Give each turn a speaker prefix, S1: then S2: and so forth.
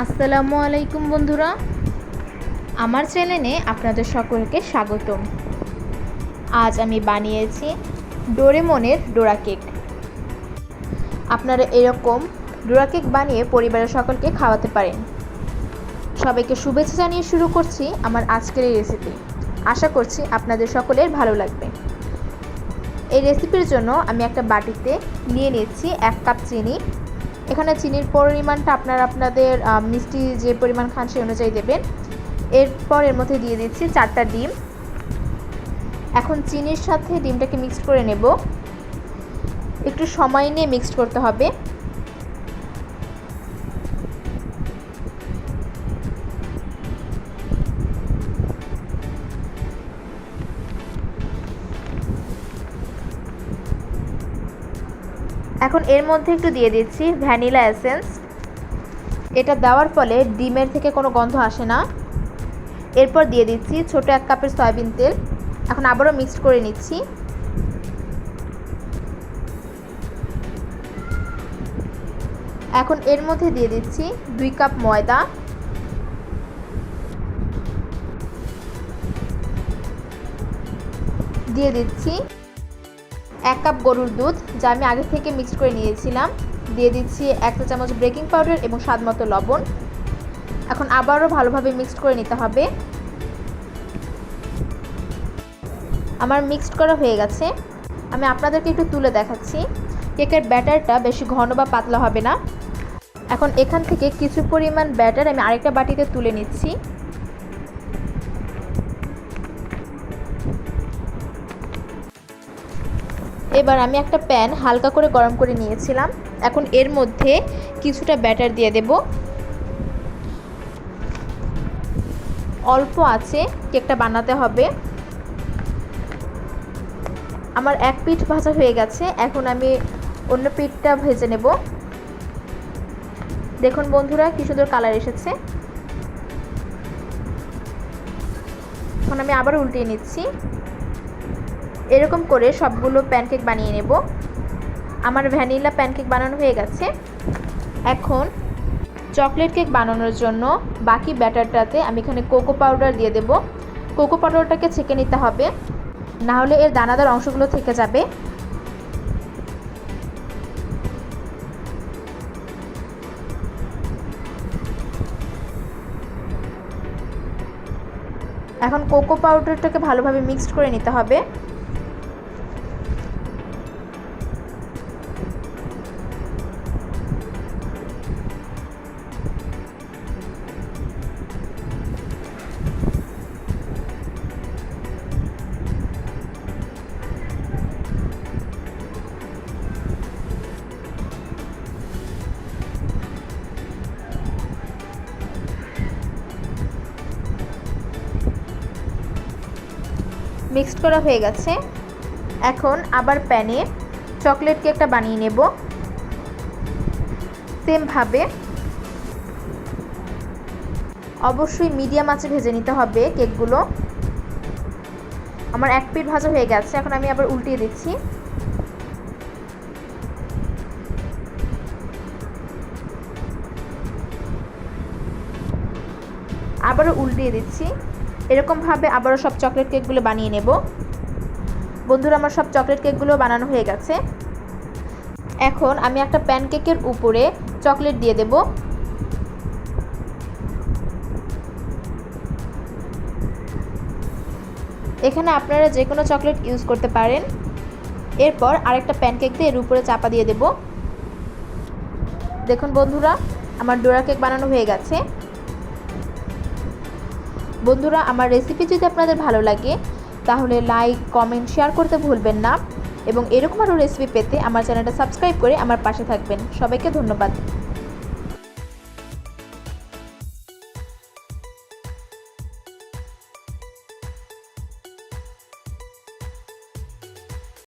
S1: আসসালামু আলাইকুম বন্ধুরা, আমার চ্যানেলে আপনাদের সকলকে স্বাগতম। আজ আমি বানিয়েছি ডোরেমনের ডোরা কেক। আপনারা এরকম ডোরা কেক বানিয়ে পরিবারের সকলকে খাওয়াতে পারেন। সবাইকে শুভেচ্ছা জানিয়ে শুরু করছি আমার আজকের এই রেসিপি। আশা করছি আপনাদের সকলের ভালো লাগবে। এই রেসিপির জন্য আমি একটা বাটিতে নিয়ে নিচ্ছি 1 কাপ চিনি। এখানে চিনির পরিমাণটা আপনারা আপনাদের মিষ্টি যে পরিমাণ খান সেই অনুযায়ী দেবেন। এরপর এর মধ্যে দিয়ে দিচ্ছি 4টা ডিম। এখন চিনির সাথে ডিমটাকে মিক্সড করে নেব। একটু সময় নিয়ে মিক্সড করতে হবে। এখন এর মধ্যে একটু দিয়ে দিচ্ছি ভ্যানিলা এসেন্স। এটা দেওয়ার ফলে ডিমের থেকে কোনো গন্ধ আসে না। এরপর দিয়ে দিচ্ছি ছোট 1 কাপের সয়াবিন তেল। এখন আবারও মিক্সড করে নিচ্ছি। এখন এর মধ্যে দিয়ে দিচ্ছি 2 কাপ ময়দা। দিয়ে দিচ্ছি 1 কাপ গরুর দুধ, যা আমি আগে থেকে মিক্সড করে নিয়েছিলাম। দিয়ে দিচ্ছি 1 চা চামচ বেকিং পাউডার এবং স্বাদমতো লবণ। এখন আবারও ভালোভাবে মিক্সড করে নিতে হবে। আমার মিক্সড করা হয়ে গেছে। আমি আপনাদেরকে একটু তুলে দেখাচ্ছি। কেকের ব্যাটারটা বেশি ঘন বা পাতলা হবে না। এখন এখান থেকে কিছু পরিমাণ ব্যাটার আমি আরেকটা বাটিতে তুলে নিচ্ছি। এবার আমি একটা প্যান হালকা করে গরম করে নিয়েছিলাম। এখন এর মধ্যে কিছুটা ব্যাটার দিয়ে দেব। অল্প আছে কেকটা বানাতে হবে। আমার এক পিঠ ভাজা হয়ে গেছে। এখন আমি অন্য পিঠটা ভেজে নেব। দেখুন বন্ধুরা, কি সুন্দর কালার এসেছে। এখন আমি আবার উল্টিয়ে নিচ্ছি। এরকম করে সবগুলো প্যানকেক বানিয়ে নেব। আমার ভ্যানিলা প্যানকেক বানানো হয়ে গেছে। এখন চকলেট কেক বানানোর জন্য বাকি ব্যাটারটাতে আমি এখানে কোকো পাউডার দিয়ে দেব। কোকো পাউডারটাকে ছেঁকে নিতে হবে, না হলে এর দানাদার অংশগুলো থেকে যাবে। এখন কোকো পাউডারটাকে ভালোভাবে মিক্সড করে নিতে হবে। মিক্সড করা হয়ে গেছে। এখন আবার প্যানে চকলেট কেকটা বানিয়ে নেব। সেমভাবে অবশ্যই মিডিয়াম আঁচে ভেজে নিতে হবে কেকগুলো। আমার এক পিঠ ভাজা হয়ে গেছে। এখন আমি আবার উল্টিয়ে দিচ্ছি। আবারও উল্টিয়ে দিচ্ছি। এরকমভাবে আবারও সব চকলেট কেকগুলো বানিয়ে নেব। বন্ধুরা, আমার সব চকলেট কেকগুলো বানানো হয়ে গেছে। এখন আমি একটা প্যানকেকের উপরে চকলেট দিয়ে দেব। এখানে আপনারা যে কোনো চকলেট ইউজ করতে পারেন। এরপর আরেকটা প্যানকেক দিয়ে এর উপরে চাপা দিয়ে দেব। দেখুন বন্ধুরা, আমার ডোরা কেক বানানো হয়ে গেছে। বন্ধুরা, আমার রেসিপি যদি আপনাদের ভালো লাগে তাহলে লাইক, কমেন্ট, শেয়ার করতে ভুলবেন না এবং এরকম আরও রেসিপি পেতে আমার চ্যানেলটা সাবস্ক্রাইব করে আমার পাশে থাকবেন। সবাইকে ধন্যবাদ।